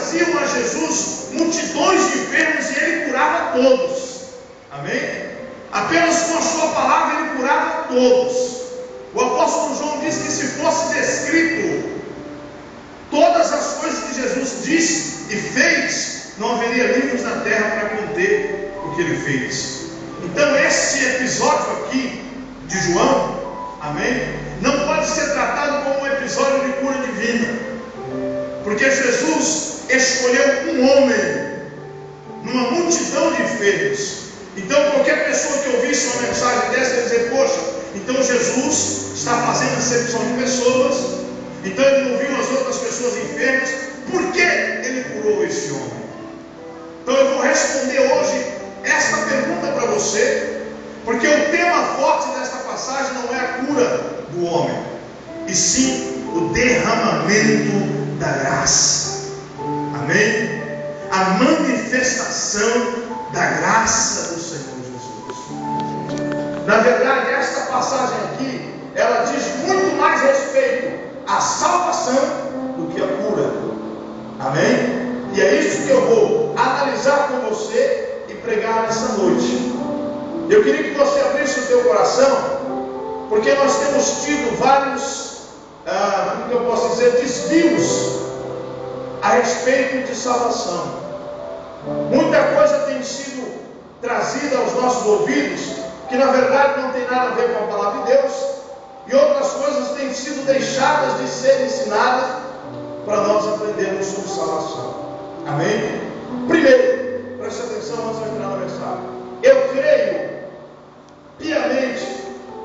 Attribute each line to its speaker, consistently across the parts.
Speaker 1: traziam a Jesus multidões de enfermos e ele curava todos. Amém? Apenas com a sua palavra ele curava todos. O apóstolo João diz que se fosse descrito todas as coisas que Jesus disse e fez, não haveria livros na terra para conter o que ele fez. Então esse episódio aqui de João, amém, não pode ser tratado como um episódio de cura divina, porque Jesus escolheu um homem numa multidão de enfermos. Então qualquer pessoa que ouvisse uma mensagem dessa ia dizer: poxa, então Jesus está fazendo acepção de pessoas, então ele não viu as outras pessoas enfermas, por que ele curou esse homem? Então eu vou responder hoje esta pergunta para você, porque o tema forte desta passagem não é a cura do homem, e sim o derramamento da graça. Amém? A manifestação da graça do Senhor Jesus. Na verdade, esta passagem aqui, ela diz muito mais respeito à salvação do que à cura. Amém? E é isso que eu vou analisar com você e pregar nessa noite. Eu queria que você abrisse o teu coração, porque nós temos tido vários, como eu posso dizer, desvios a respeito de salvação. Muita coisa tem sido trazida aos nossos ouvidos que na verdade não tem nada a ver com a palavra de Deus, e outras coisas têm sido deixadas de ser ensinadas para nós aprendermos sobre salvação. Amém? Primeiro, preste atenção antes de entrar na mensagem. Eu creio piamente,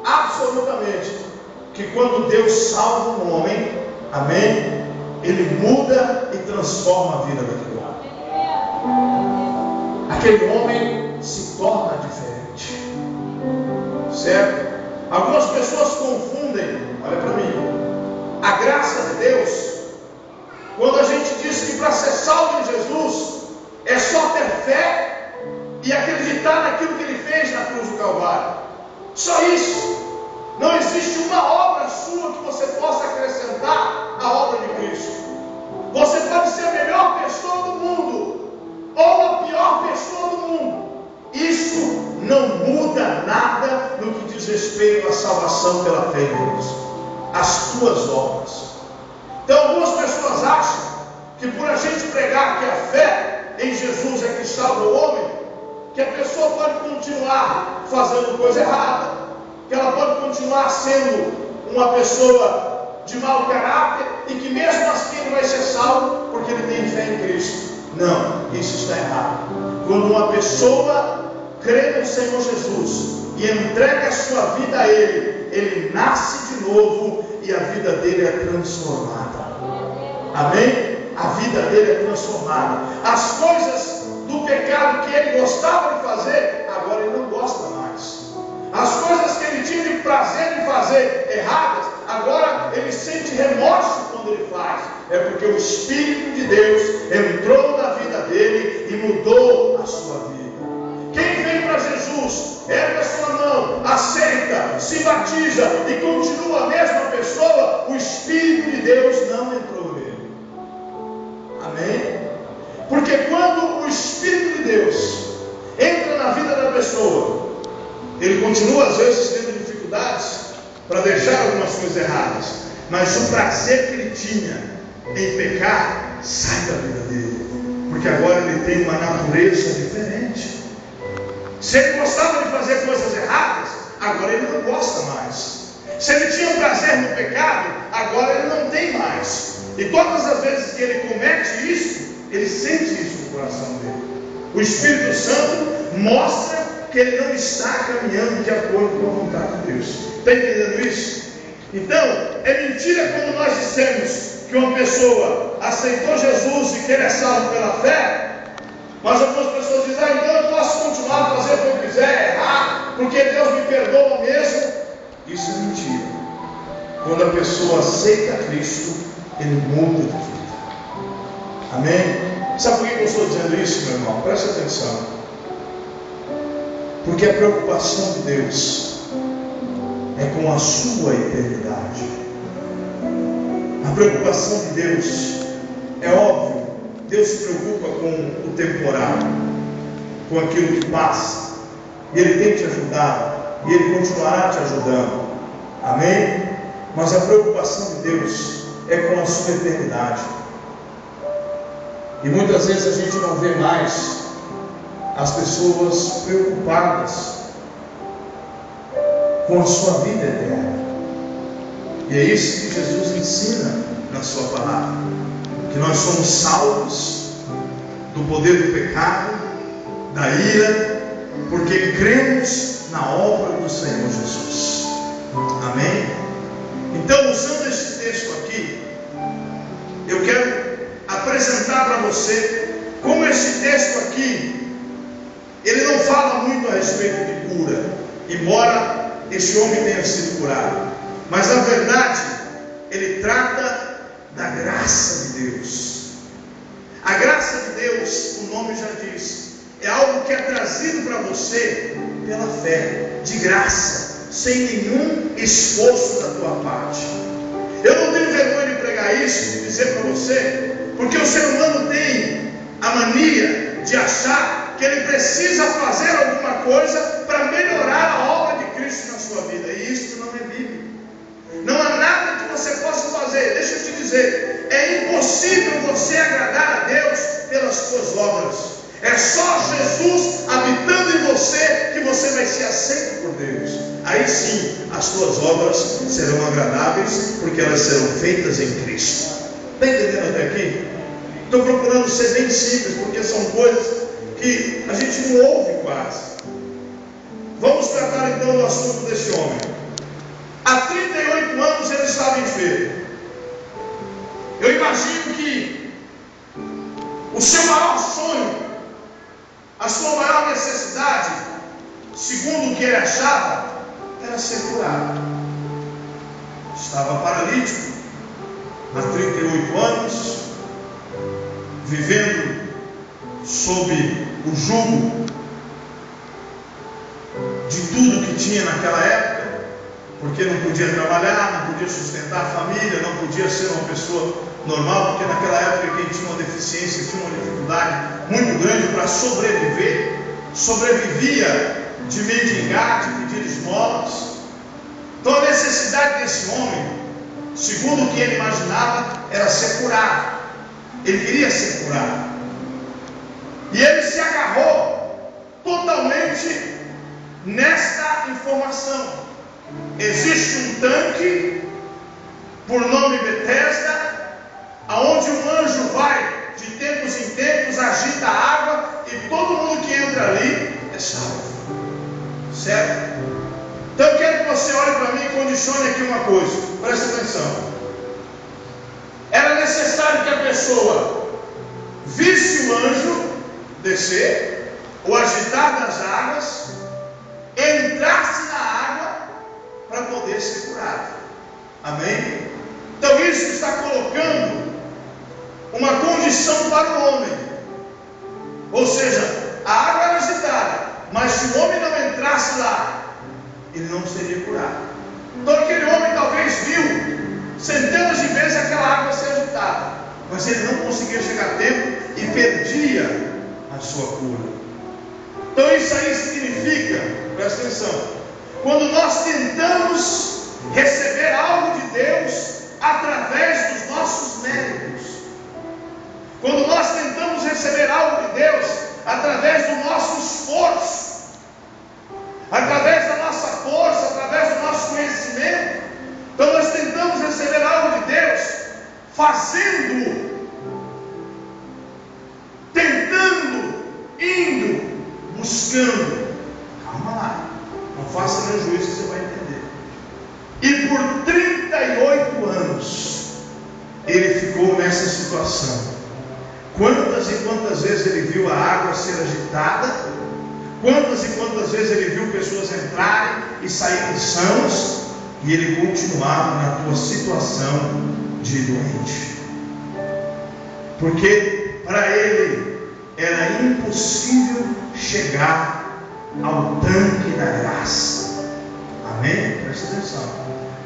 Speaker 1: absolutamente, que quando Deus salva um homem, amém, Ele muda e transforma a vida daquele homem. Aquele homem se torna diferente. Certo? Algumas pessoas confundem, olha para mim, a graça de Deus, quando a gente diz que para ser salvo em Jesus é só ter fé e acreditar naquilo que Ele fez na cruz do Calvário. Só isso. Não existe uma obra sua que você possa acrescentar à obra de Cristo. Você pode ser a melhor pessoa do mundo ou a pior pessoa do mundo. Isso não muda nada no que diz respeito à salvação pela fé em Deus, as tuas obras. Então algumas pessoas acham que por a gente pregar que a fé em Jesus é que salva o homem, que a pessoa pode continuar fazendo coisa errada, que ela pode continuar sendo uma pessoa de mau caráter, e que mesmo assim ele vai ser salvo porque ele tem fé em Cristo. Não, isso está errado. Quando uma pessoa crê no Senhor Jesus e entrega a sua vida a Ele, ele nasce de novo e a vida dele é transformada. Amém? A vida dele é transformada. As coisas do pecado que ele gostava de fazer, agora ele não gosta mais. As coisas que ele tinha prazer de fazer erradas, agora ele sente remorso quando ele faz. É porque o Espírito de Deus entrou na vida dele e mudou a sua vida. Quem vem para Jesus, ergue a sua mão, aceita, se batiza e continua a mesma pessoa, o Espírito de Deus não entrou nele. Amém? Porque quando o Espírito de Deus entra na vida da pessoa, ele continua às vezes tendo dificuldades para deixar algumas coisas erradas, mas o prazer que ele tinha em pecar sai da vida dele, porque agora ele tem uma natureza diferente. Se ele gostava de fazer coisas erradas, agora ele não gosta mais. Se ele tinha prazer no pecado, agora ele não tem mais. E todas as vezes que ele comete isso, ele sente isso no coração dele. O Espírito Santo mostra que ele não está caminhando de acordo com a vontade de Deus. Está entendendo isso? Então, é mentira quando nós dissemos que uma pessoa aceitou Jesus e que ele é salvo pela fé, mas algumas pessoas dizem: então eu posso continuar a fazer o que eu quiser, errar, porque Deus me perdoa mesmo. Isso é mentira. Quando a pessoa aceita Cristo, ele muda de vida. Amém? Sabe por que eu estou dizendo isso, meu irmão? Preste atenção. Porque a preocupação de Deus é com a sua eternidade. A preocupação de Deus, é óbvio, Deus se preocupa com o temporal, com aquilo que passa, e Ele tem te ajudado, e Ele continuará te ajudando, amém? Mas a preocupação de Deus é com a sua eternidade, e muitas vezes a gente não vê mais as pessoas preocupadas com a sua vida eterna, e é isso que Jesus ensina na sua palavra, que nós somos salvos do poder do pecado, da ira, porque cremos na obra do Senhor Jesus, amém? Então, usando esse texto aqui, eu quero apresentar para você como esse texto aqui, ele não fala muito a respeito de cura, embora este homem tenha sido curado, mas na verdade ele trata da graça de Deus. A graça de Deus, o nome já diz, é algo que é trazido para você pela fé, de graça, sem nenhum esforço da tua parte. Eu não tenho vergonha de pregar isso, de dizer para você, porque o ser humano tem a mania de achar que ele precisa fazer alguma coisa para melhorar a obra de Cristo na sua vida, e isso não é bíblico. Não há nada que você possa fazer. Deixa eu te dizer, é impossível você agradar a Deus pelas suas obras. É só Jesus habitando em você que você vai ser aceito por Deus. Aí sim, as suas obras serão agradáveis, porque elas serão feitas em Cristo. Está entendendo até aqui? Estou procurando ser bem simples, porque são coisas que a gente não ouve quase. Vamos tratar então do assunto desse homem. Há 38 anos ele estava enfermo. Eu imagino que o seu maior sonho, a sua maior necessidade, segundo o que ele achava, era ser curado. Estava paralítico há 38 anos, vivendo sob o jugo de tudo que tinha naquela época, porque não podia trabalhar, não podia sustentar a família, não podia ser uma pessoa normal, porque naquela época quem tinha uma deficiência tinha uma dificuldade muito grande para sobreviver, sobrevivia de mendigar, de pedir esmolas. Então a necessidade desse homem, segundo o que ele imaginava, era ser curado. Ele queria ser curado, e ele se agarrou totalmente nesta informação. Existe um tanque por nome Betesda, aonde um anjo vai de tempos em tempos, agita a água, e todo mundo que entra ali é salvo, certo? Então eu quero que você olhe para mim e condicione aqui uma coisa, presta atenção. Era necessário que a pessoa visse o anjo descer, o agitar das águas, entrasse na água para poder ser curado. Amém? Então isso está colocando uma condição para o homem. Ou seja, a água era agitada, mas se o homem não entrasse lá, ele não seria curado. Então aquele homem talvez viu centenas de vezes aquela água ser agitada, mas ele não conseguia chegar a tempo e perdia a sua cura. Então isso aí significa, presta atenção, quando nós tentamos receber algo de Deus através dos nossos méritos, quando nós tentamos receber algo de Deus através do nosso esforço, através da nossa força, através do nosso conhecimento, então nós tentamos receber algo de Deus fazendo, tentando, indo, buscando. Calma lá, não faça meu juízo, você vai entender. E por 38 anos ele ficou nessa situação. Quantas e quantas vezes ele viu a água ser agitada, quantas e quantas vezes ele viu pessoas entrarem e saírem sãos, e ele continuava na tua situação de doente, porque para ele era impossível chegar ao tanque da graça. Amém? Presta atenção.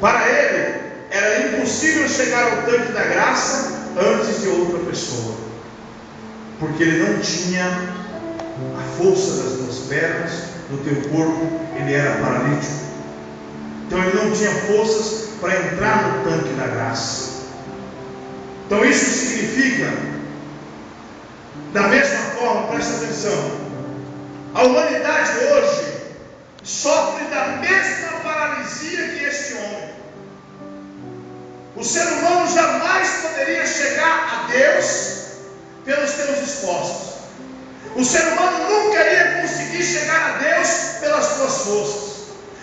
Speaker 1: Para ele era impossível chegar ao tanque da graça antes de outra pessoa. porque ele não tinha a força das duas pernas, do teu corpo, ele era paralítico. Então ele não tinha forças para entrar no tanque da graça. Então isso significa, da mesma forma, presta atenção, a humanidade hoje sofre da mesma paralisia que este homem. O ser humano jamais poderia chegar a Deus pelos teus esforços. O ser humano nunca ia conseguir chegar a Deus pelas tuas forças.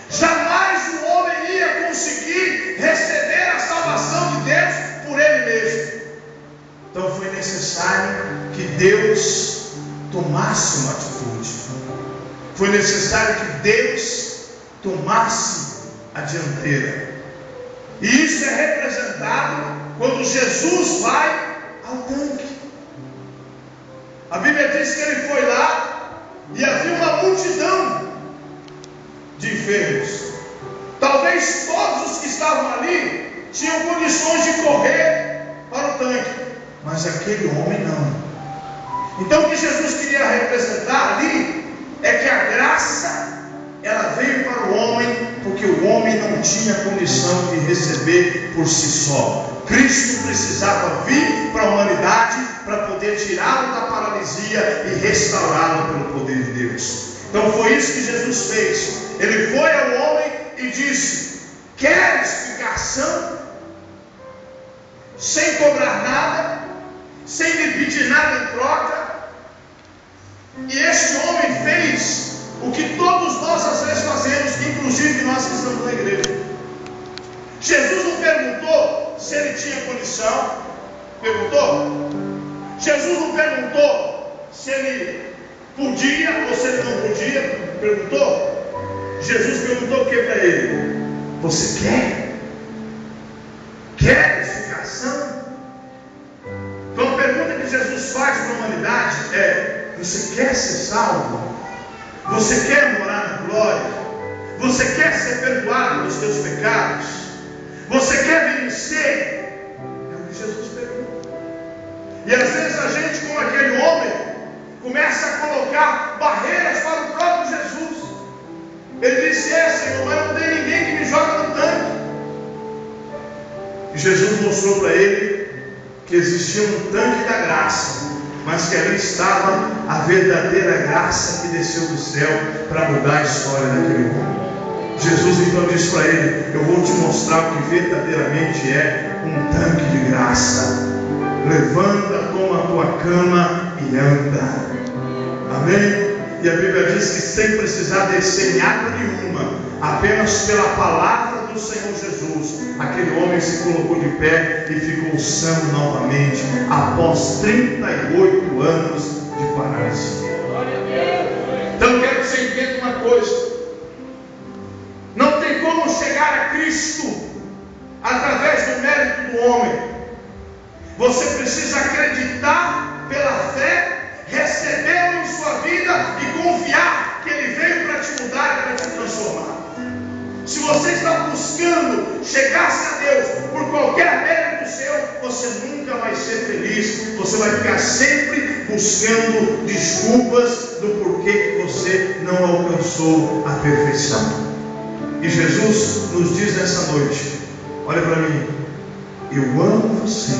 Speaker 1: Jamais o homem ia conseguir receber a salvação de Deus por ele mesmo. Então foi necessário que Deus tomasse uma atitude. Foi necessário que Deus tomasse a dianteira. E isso é representado quando Jesus vai ao tanque. A Bíblia diz que ele foi lá e havia uma multidão de enfermos. Talvez todos os que estavam ali tinham condições de correr para o tanque, mas aquele homem não. Então o que Jesus queria representar ali é que a graça, ela veio para o homem, porque o homem não tinha condição de receber por si só. Cristo precisava vir para a humanidade para poder tirá-lo da paralisia e restaurá-lo pelo poder de Deus. Então foi isso que Jesus fez. Ele foi ao homem e disse: queres explicação? Sem cobrar nada, sem lhe pedir nada em troca. E este homem fez o que todos nós às vezes fazemos, inclusive nós que estamos na igreja. Jesus não perguntou se ele tinha condição. Perguntou? Jesus não perguntou se ele podia ou se ele não podia. Perguntou? Jesus perguntou o que para ele? Você quer? Quer explicação? Então a pergunta que Jesus faz para a humanidade é: você quer ser salvo? Você quer morar na glória? Você quer ser perdoado dos teus pecados? Você quer vencer? É o que Jesus pergunta. E às vezes a gente, como aquele homem, começa a colocar barreiras para o próprio Jesus. Ele disse: Senhor, mas não tem ninguém que me joga no tanque. E Jesus mostrou para ele que existia um tanque da graça, mas que ali estava a verdadeira graça que desceu do céu para mudar a história daquele homem. Jesus então disse para ele: eu vou te mostrar o que verdadeiramente é um tanque de graça. Levanta, toma a tua cama e anda. Amém? E a Bíblia diz que sem precisar descer em água nenhuma, apenas pela palavra do Senhor Jesus, aquele homem se colocou de pé e ficou são novamente, após 38 anos de paralisia. Então eu quero que você entenda uma coisa: não tem como chegar a Cristo através do mérito do homem. Você precisa acreditar pela fé, recebê-lo em sua vida e confiar que Ele veio para te mudar e para te transformar. Se você está buscando chegar-se a Deus por qualquer mérito seu, você nunca vai ser feliz. Você vai ficar sempre buscando desculpas do porquê que você não alcançou a perfeição. E Jesus nos diz nessa noite: olha para mim, eu amo você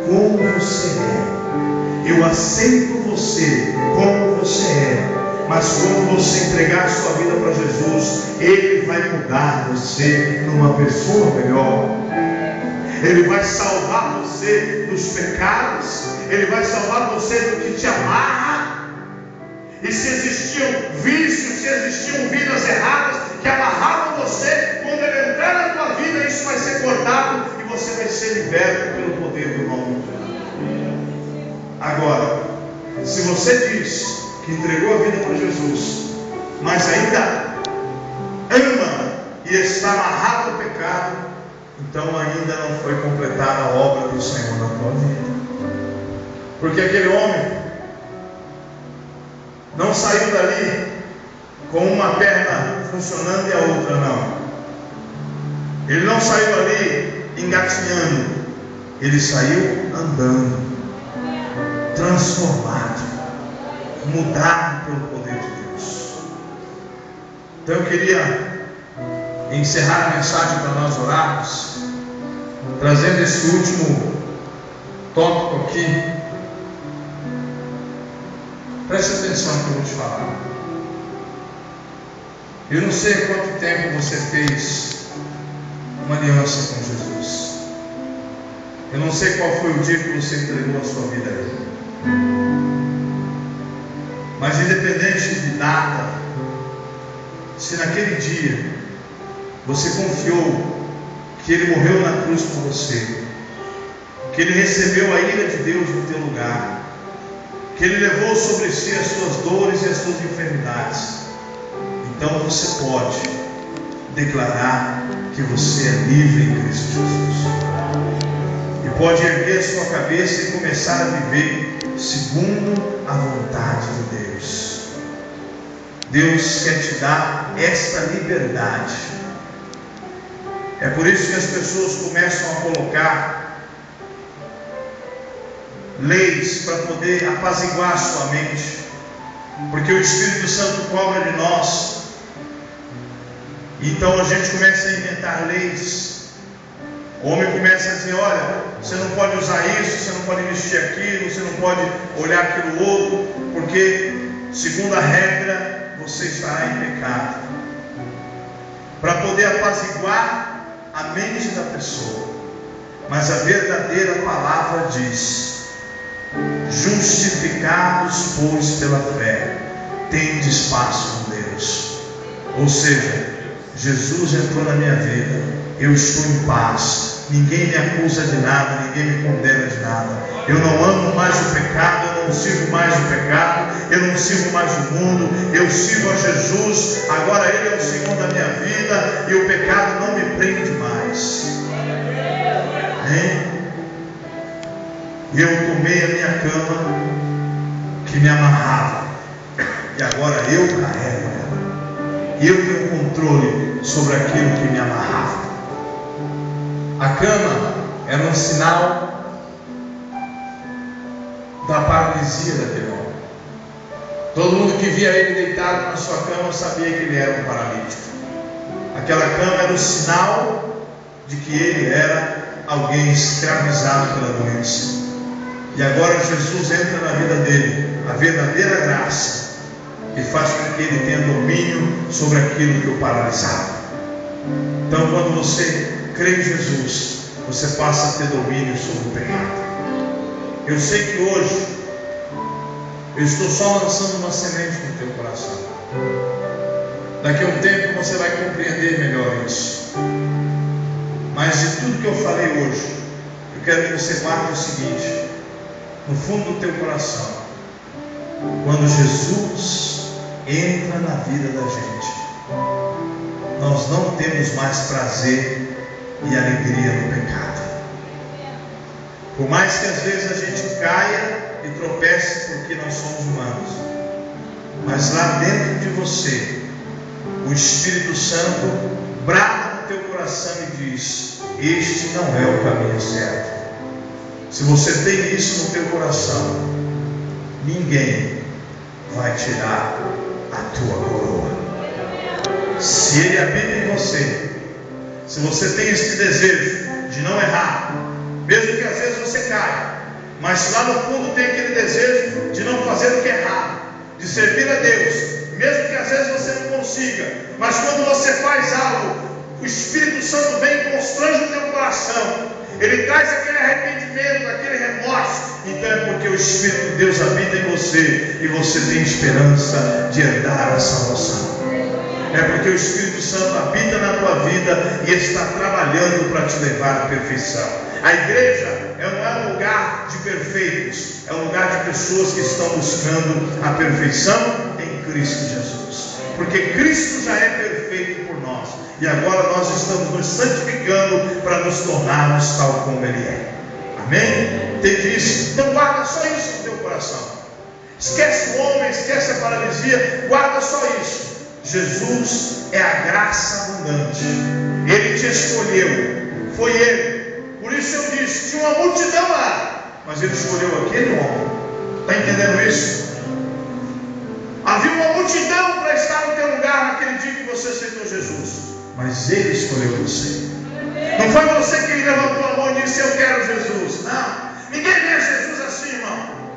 Speaker 1: como você é, eu aceito você como você é, mas quando você entregar a sua vida para Jesus, Ele vai mudar você numa pessoa melhor. Ele vai salvar você dos pecados, Ele vai salvar você do que te amarra. E se existiam vícios, se existiam vidas erradas que amarravam você, quando Ele entrar na tua vida, isso vai ser cortado e você vai ser liberto pelo poder do nome. Agora, se você diz que entregou a vida para Jesus, mas ainda ama e está amarrado ao pecado, então ainda não foi completada a obra do Senhor na tua vida. Porque aquele homem não saiu dali com uma perna funcionando e a outra não. Ele não saiu ali engatinhando, ele saiu andando. transformado, mudado pelo poder de Deus. Então eu queria encerrar a mensagem para nós orarmos, trazendo esse último tópico aqui. Preste atenção no que eu vou te falar. Eu não sei há quanto tempo você fez uma aliança com Jesus. Eu não sei qual foi o dia que você entregou a sua vida a Ele. Mas independente de data, se naquele dia você confiou que Ele morreu na cruz por você, que Ele recebeu a ira de Deus no teu lugar, que Ele levou sobre si as suas dores e as suas enfermidades, então você pode declarar que você é livre em Cristo Jesus. E pode erguer sua cabeça e começar a viver segundo a vontade de Deus. Deus quer te dar esta liberdade. É por isso que as pessoas começam a colocar leis para poder apaziguar sua mente, porque o Espírito Santo cobra de nós. Então a gente começa a inventar leis. O homem começa a dizer: olha, você não pode usar isso, você não pode vestir aquilo, você não pode olhar aquilo outro, porque segundo a regra você estará em pecado. Para poder apaziguar a mente da pessoa. Mas a verdadeira palavra diz: justificados, pois, pela fé, tendes paz com Deus. Ou seja, Jesus entrou na minha vida, eu estou em paz, ninguém me acusa de nada, ninguém me condena de nada. Eu não amo mais o pecado, eu não sirvo mais o pecado, eu não sirvo mais o mundo, eu sirvo a Jesus. Agora Ele é o Senhor da minha vida e o pecado não me prende mais. E eu tomei a minha cama que me amarrava, e agora eu carrego ela. E eu tenho controle sobre aquilo que me amarrava. A cama era um sinal da paralisia daquele homem. Todo mundo que via ele deitado na sua cama sabia que ele era um paralítico. Aquela cama era o sinal de que ele era alguém escravizado pela doença. E agora Jesus entra na vida dele, a verdadeira graça, e faz com que ele tenha domínio sobre aquilo que o paralisava. Então, quando você crê em Jesus, você passa a ter domínio sobre o pecado. Eu sei que hoje eu estou só lançando uma semente no teu coração. Daqui a um tempo você vai compreender melhor isso. Mas de tudo que eu falei hoje, eu quero que você guarde o seguinte: no fundo do teu coração, quando Jesus entra na vida da gente, nós não temos mais prazer e alegria no pecado. Por mais que às vezes a gente caia e tropece, porque nós somos humanos, mas lá dentro de você, o Espírito Santo brada no teu coração e diz: este não é o caminho certo. Se você tem isso no teu coração, ninguém vai tirar a tua coroa. Se Ele habita em você, se você tem esse desejo de não errar, mesmo que às vezes você caia, mas lá no fundo tem aquele desejo de não fazer o que é errado, de servir a Deus, mesmo que às vezes você não consiga, mas quando você faz algo, o Espírito Santo vem e constrange o teu coração. Ele traz aquele arrependimento, aquele remorso. Então é porque o Espírito de Deus habita em você e você tem esperança de herdar a salvação. É porque o Espírito Santo habita na tua vida e está trabalhando para te levar à perfeição. A igreja não é um lugar de perfeitos, é um lugar de pessoas que estão buscando a perfeição em Cristo Jesus. Porque Cristo já é perfeito por nós. E agora nós estamos nos santificando para nos tornarmos tal como Ele é. Amém? Entende isso? Então guarda só isso no teu coração. Esquece o homem, esquece a paralisia. Guarda só isso. Jesus é a graça abundante. Ele te escolheu. Foi Ele. Por isso eu disse, tinha uma multidão lá, mas Ele escolheu aquele homem Está entendendo isso? Havia uma multidão para estar no teu lugar naquele dia que você aceitou Jesus, mas Ele escolheu você. Não foi você quem levantou a mão e disse: eu quero Jesus. Não, ninguém vê Jesus assim, irmão.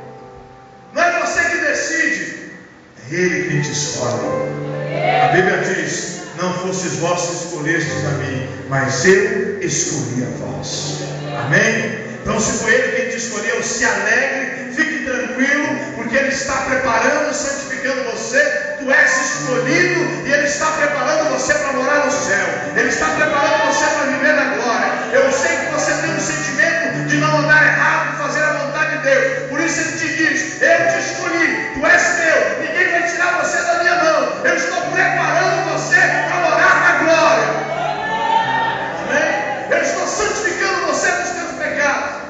Speaker 1: Não é você que decide, é Ele quem te escolhe. A Bíblia diz: não fostes vós que escolhestes a mim, mas eu escolhi a vós. Amém? Então, se foi Ele quem te escolheu, se alegre, fique tranquilo, porque Ele está preparando, santificando você. Tu és escolhido e Ele está preparando você para morar no céu. Ele está preparando você para viver na glória. Eu sei que você tem um sentimento de não andar errado, de fazer a vontade de Deus. Por isso Ele te diz: eu te escolhi, tu és meu, ninguém vai tirar você da minha mão. Eu estou preparando você para morar na glória. Amém? Eu estou santificando você dos teus pecados.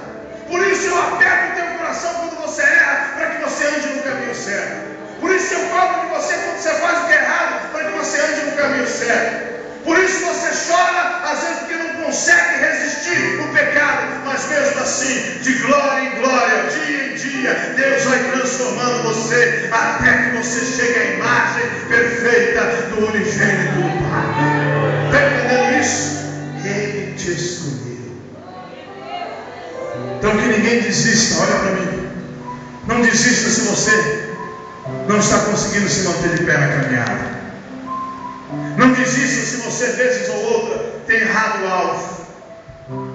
Speaker 1: Por isso eu aperto o teu coração quando você erra, para que você ande no caminho certo. Por isso eu cobro de você quando você faz o que é errado, para que você ande no caminho certo. Por isso você chora, às vezes porque não consegue resistir o pecado, mas mesmo assim, de glória em glória, dia em dia, Deus vai transformando você, até que você chegue à imagem perfeita do unigênito do Pai. Está entendendo isso? Ele te escolheu. Então que ninguém desista, olha para mim. Não desista se você não está conseguindo se manter de pé na caminhada. Não desista se você, vezes ou outra, tem errado o alvo.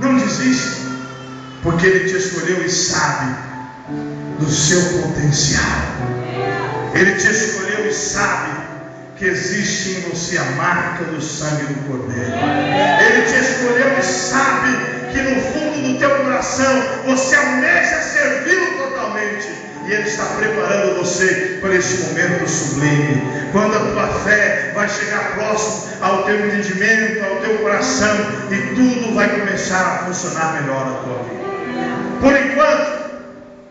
Speaker 1: Não desista, porque Ele te escolheu e sabe do seu potencial. Ele te escolheu e sabe que existe em você a marca do sangue do Cordeiro. Ele te escolheu e sabe que no fundo do teu coração você almeja servi-lo totalmente. E Ele está preparando você para esse momento sublime, quando a tua fé vai chegar próximo ao teu entendimento, ao teu coração, e tudo vai começar a funcionar melhor na tua vida. Por enquanto,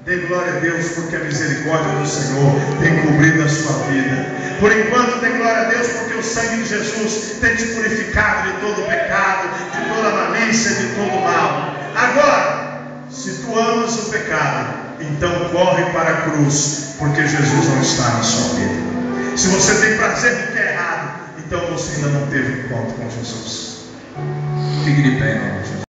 Speaker 1: dê glória a Deus, porque a misericórdia do Senhor tem cobrido a sua vida. Por enquanto, dê glória a Deus, porque o sangue de Jesus tem te purificado de todo pecado, de toda malícia, de todo mal. Agora, se tu amas o pecado, então corre para a cruz, porque Jesus não está na sua vida. Se você tem prazer no que é errado, então você ainda não teve encontro com Jesus. Fique de pé, irmão.